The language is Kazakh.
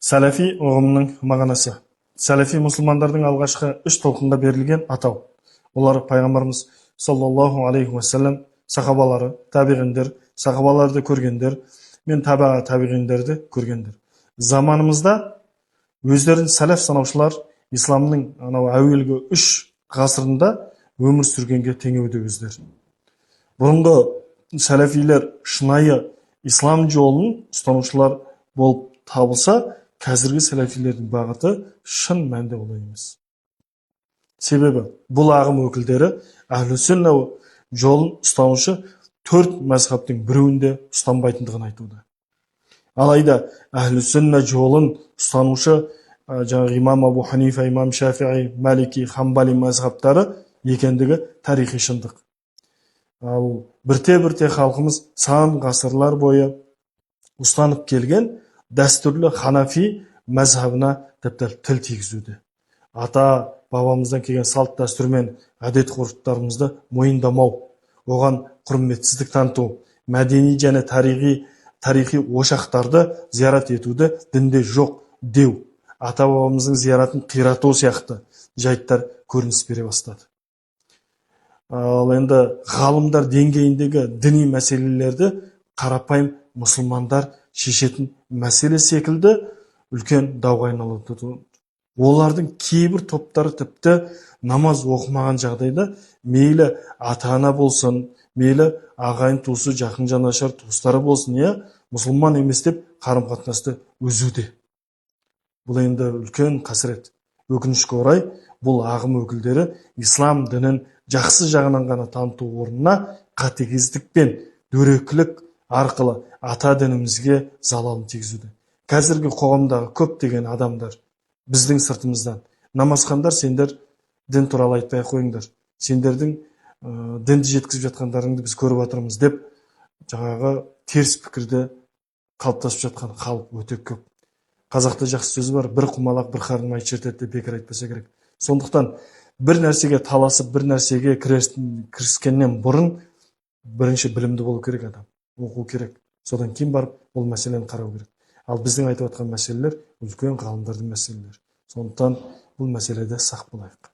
Сәләфи ұғымының мағынасы. Сәләфи мұсылмандардың алғашқы үш толқынға берілген атау. Олар пайғамбарымыз саллаллаху алейхи уассалам, сахабалары, табиғиндер, сахабаларды көргендер мен табиғиндерді көргендер. Заманымызда өздерін сәләф санаушылар исламның әуелгі үш ғасырында өмір сүргенге теңеуде өздер. Бұрынғы сәләфилер шынайы ислам жолын ұстанушылар болып табылса, қазіргі сәләфилердің бағыты шын мәнде олай емес. Себебі бұл ағым өкілдері әхлі сүнна жолын ұстанушы төрт мазхабтың біреуінде ұстанбайтындығын айтуда. Алайда әхлі сүнна жолын ұстанушы имам Абу Ханифа, имам Шафиғи, Малики, Хамбали мазхабтары екендігі тарихи шындық. Ал бірте-бірте халқымыз сан ғасырлар бойы ұстанып келген дәстүрлі ханафи мазхабына тіпті тіл тигізуде. Ата бабамыздан келген салт дәстүр мен әдет ғұрыптарымызды мойындамау, оған құрметсіздік таныту, мәдени және тарихи ошақтарды зиярат етуді дінде жоқ деу, ата бабамыздың зияратын қирату сияқты жайттар көрініс бере бастады. Ал енді ғалымдар деңгейіндегі діни мәселелерді қарапайым мұсылмандар шешетін мәселе секілді үлкен дауға айналып. Олардың кейбір топтары тіпті намаз оқымаған жағдайда мейлі ата-ана болсын, мейлі ағайын туысы, жақын жанашыр туыстары болсын, мұсылман емес деп қарым-қатынасты үзуде. Бұл енді үлкен қасірет. Өкінішке орай, бұл ағым өкілдері ислам дінін жақсы жағынан ғана таныту орнына қатыгездік пен дөрекілік арқылы ата дінімізге залалын тигізуде. Қазіргі қоғамдағы көптеген адамдар біздің сыртымыздан: намазхандар, сендер дін туралы айтпай қойыңдар, сендердің дінді жеткізіп жатқандарыңды біз көріп отырмыз деп жаңағы теріс пікірді қалыптасып жатқан халық өте көп. Қазақта жақсы сөз бар: бір құмалақ бір қарын май шертеді деп бекер айтпаса керек. Сондықтан бір нәрсеге таласып, бір нәрсеге кіріскеннен бұрын бірінші білімді болу керек адам, оқу керек. Содан кейін барып бұл мәселені қарау керек. Ал біздің айтып жатқан мәселелер үлкен ғалымдардың мәселелері. Сондықтан бұл мәселеде сақ болайық.